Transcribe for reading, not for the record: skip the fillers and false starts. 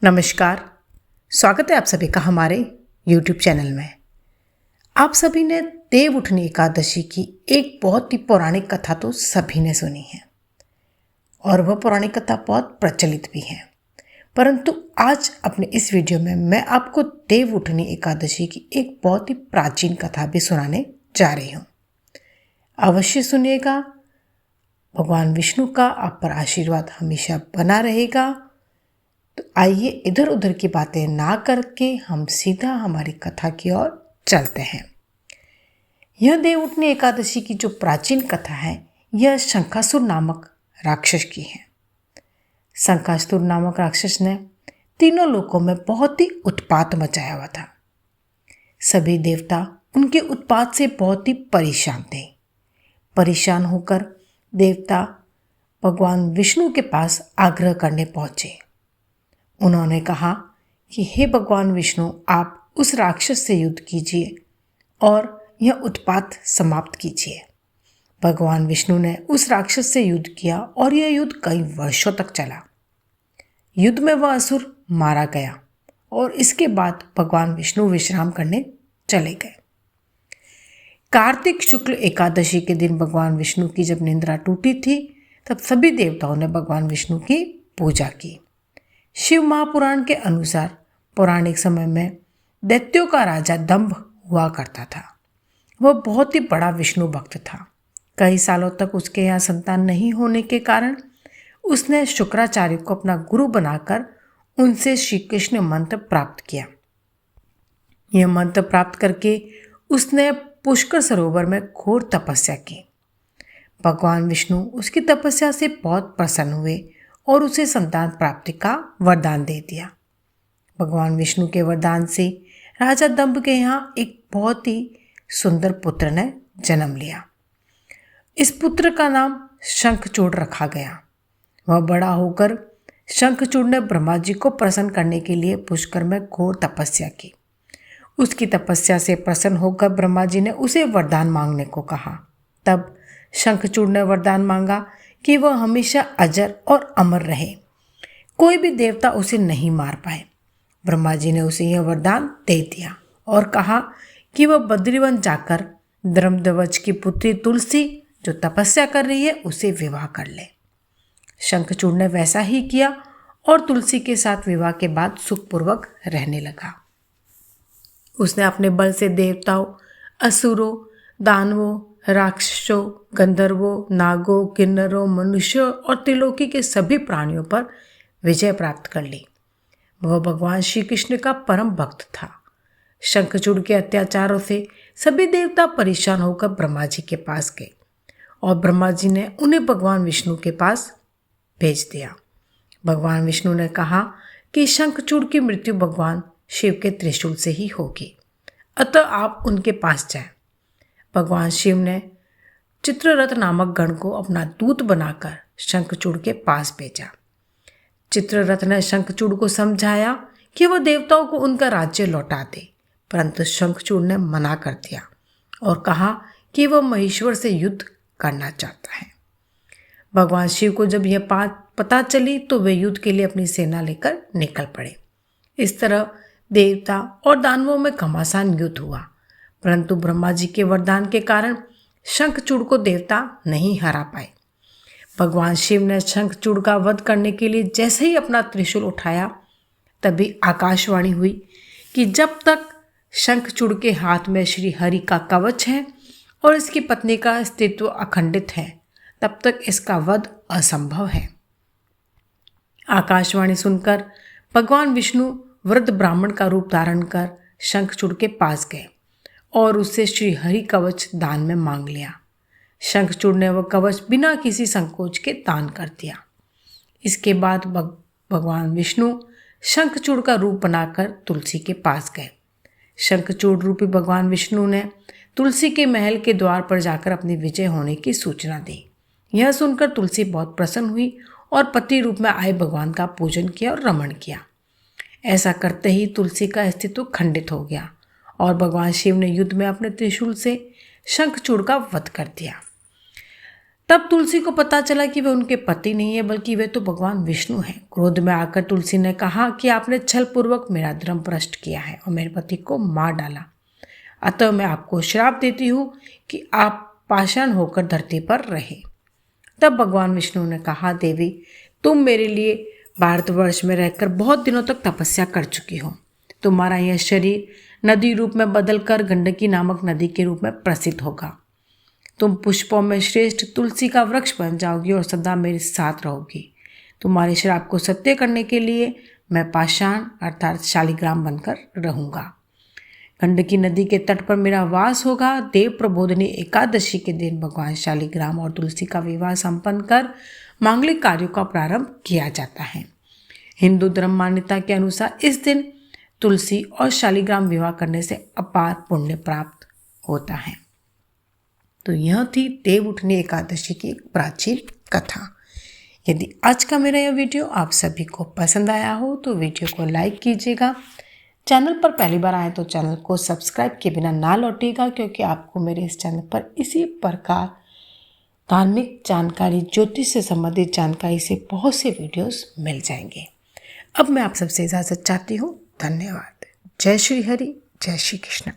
नमस्कार। स्वागत है आप सभी का हमारे YouTube चैनल में। आप सभी ने देवउठनी एकादशी की एक बहुत ही पौराणिक कथा तो सभी ने सुनी है और वह पौराणिक कथा बहुत प्रचलित भी है, परंतु आज अपने इस वीडियो में मैं आपको देवउठनी एकादशी की एक बहुत ही प्राचीन कथा भी सुनाने जा रही हूँ। अवश्य सुनिएगा। भगवान विष्णु का आप पर आशीर्वाद हमेशा बना रहेगा। तो आइए इधर उधर की बातें ना करके हम सीधा हमारी कथा की ओर चलते हैं। यह देवउठनी एकादशी की जो प्राचीन कथा है, यह शंखासुर नामक राक्षस की है। शंखासुर नामक राक्षस ने तीनों लोकों में बहुत ही उत्पात मचाया हुआ था। सभी देवता उनके उत्पात से बहुत ही परेशान थे। परेशान होकर देवता भगवान विष्णु के पास आग्रह करने पहुंचे। उन्होंने कहा कि हे भगवान विष्णु, आप उस राक्षस से युद्ध कीजिए और यह उत्पात समाप्त कीजिए। भगवान विष्णु ने उस राक्षस से युद्ध किया और यह युद्ध कई वर्षों तक चला। युद्ध में वह असुर मारा गया और इसके बाद भगवान विष्णु विश्राम करने चले गए। कार्तिक शुक्ल एकादशी के दिन भगवान विष्णु की जब निद्रा टूटी थी, तब सभी देवताओं ने भगवान विष्णु की पूजा की। शिव महापुराण के अनुसार पौराणिक समय में दैत्यों का राजा दंभ हुआ करता था। वह बहुत ही बड़ा विष्णु भक्त था। कई सालों तक उसके यहाँ संतान नहीं होने के कारण उसने शुक्राचार्य को अपना गुरु बनाकर उनसे श्री कृष्ण मंत्र प्राप्त किया। यह मंत्र प्राप्त करके उसने पुष्कर सरोवर में घोर तपस्या की। भगवान विष्णु उसकी तपस्या से बहुत प्रसन्न हुए और उसे संतान प्राप्ति का वरदान दे दिया। भगवान विष्णु के वरदान से राजा दंभ के यहाँ एक बहुत ही सुंदर पुत्र ने जन्म लिया। इस पुत्र का नाम शंखचूड़ रखा गया। वह बड़ा होकर शंखचूड़ ने ब्रह्मा जी को प्रसन्न करने के लिए पुष्कर में घोर तपस्या की। उसकी तपस्या से प्रसन्न होकर ब्रह्मा जी ने उसे वरदान मांगने को कहा। तब शंखचूड़ ने वरदान मांगा कि वह हमेशा अजर और अमर रहे, कोई भी देवता उसे नहीं मार पाए। ब्रह्मा जी ने उसे यह वरदान दे दिया और कहा कि वह बद्रीवन जाकर धर्मध्वज की पुत्री तुलसी जो तपस्या कर रही है उसे विवाह कर ले। शंखचूड़ ने वैसा ही किया और तुलसी के साथ विवाह के बाद सुखपूर्वक रहने लगा। उसने अपने बल से देवताओं, असुरों, दानवों, राक्षसों, गंधर्वों, नागों, किन्नरों, मनुष्यों और त्रिलोकी के सभी प्राणियों पर विजय प्राप्त कर ली। वह भगवान श्री कृष्ण का परम भक्त था। शंखचूड़ के अत्याचारों से सभी देवता परेशान होकर ब्रह्मा जी के पास गए और ब्रह्मा जी ने उन्हें भगवान विष्णु के पास भेज दिया। भगवान विष्णु ने कहा कि शंखचूड़ की मृत्यु भगवान शिव के त्रिशूल से ही होगी, अतः आप उनके पास जाएं। भगवान शिव ने चित्ररथ नामक गण को अपना दूत बनाकर शंखचूड़ के पास भेजा। चित्ररथ ने शंखचूड़ को समझाया कि वह देवताओं को उनका राज्य लौटा दे, परंतु शंखचूड़ ने मना कर दिया और कहा कि वह महेश्वर से युद्ध करना चाहता है। भगवान शिव को जब यह बात पता चली तो वे युद्ध के लिए अपनी सेना लेकर निकल पड़े। इस तरह देवता और दानवों में घमासान युद्ध हुआ, परंतु ब्रह्मा जी के वरदान के कारण शंखचूड़ को देवता नहीं हरा पाए। भगवान शिव ने शंखचूड़ का वध करने के लिए जैसे ही अपना त्रिशूल उठाया, तभी आकाशवाणी हुई कि जब तक शंखचूड़ के हाथ में श्री हरि का कवच है और इसकी पत्नी का अस्तित्व अखंडित है, तब तक इसका वध असंभव है। आकाशवाणी सुनकर भगवान विष्णु वृद्ध ब्राह्मण का रूप धारण कर शंखचूड़ के पास गए और उससे श्री हरि कवच दान में मांग लिया। शंखचूड़ ने वह कवच बिना किसी संकोच के दान कर दिया। इसके बाद भगवान विष्णु शंखचूड़ का रूप बनाकर तुलसी के पास गए। शंखचूड़ रूपी भगवान विष्णु ने तुलसी के महल के द्वार पर जाकर अपनी विजय होने की सूचना दी। यह सुनकर तुलसी बहुत प्रसन्न हुई और पति रूप में आए भगवान का पूजन किया और रमण किया। ऐसा करते ही तुलसी का अस्तित्व खंडित हो गया और भगवान शिव ने युद्ध में अपने त्रिशूल से शंखचूड़ का वध कर दिया। तब तुलसी को पता चला कि वे उनके पति नहीं है बल्कि वे तो भगवान विष्णु हैं। क्रोध में आकर तुलसी ने कहा कि आपने छल पूर्वक मेरा धर्म भ्रष्ट किया है और मेरे पति को मार डाला, अतः मैं आपको श्राप देती हूँ कि आप पाषाण होकर धरती पर रहे। तब भगवान विष्णु ने कहा, देवी तुम मेरे लिए भारतवर्ष में रहकर बहुत दिनों तक तपस्या कर चुकी हो। तुम्हारा यह शरीर नदी रूप में बदलकर गंडकी नामक नदी के रूप में प्रसिद्ध होगा। तुम पुष्पों में श्रेष्ठ तुलसी का वृक्ष बन जाओगी और सदा मेरे साथ रहोगी। तुम्हारे श्राप को सत्य करने के लिए मैं पाषाण अर्थात शालिग्राम बनकर रहूँगा। गंडकी नदी के तट पर मेरा वास होगा। देव प्रबोधिनी एकादशी के दिन भगवान शालिग्राम और तुलसी का विवाह संपन्न कर मांगलिक कार्यों का प्रारंभ किया जाता है। हिंदू धर्म मान्यता के अनुसार इस दिन तुलसी और शालिग्राम विवाह करने से अपार पुण्य प्राप्त होता है। तो यह थी देव उठनी एकादशी की एक प्राचीन कथा। यदि आज का मेरा यह वीडियो आप सभी को पसंद आया हो तो वीडियो को लाइक कीजिएगा। चैनल पर पहली बार आए तो चैनल को सब्सक्राइब किए बिना ना लौटिएगा, क्योंकि आपको मेरे इस चैनल पर इसी प्रकार धार्मिक जानकारी, ज्योतिष से संबंधित जानकारी से बहुत से वीडियोस मिल जाएंगे। अब मैं आप सबसे इजाज़त चाहती हूँ। धन्यवाद। जय श्री हरि, जय श्री कृष्ण।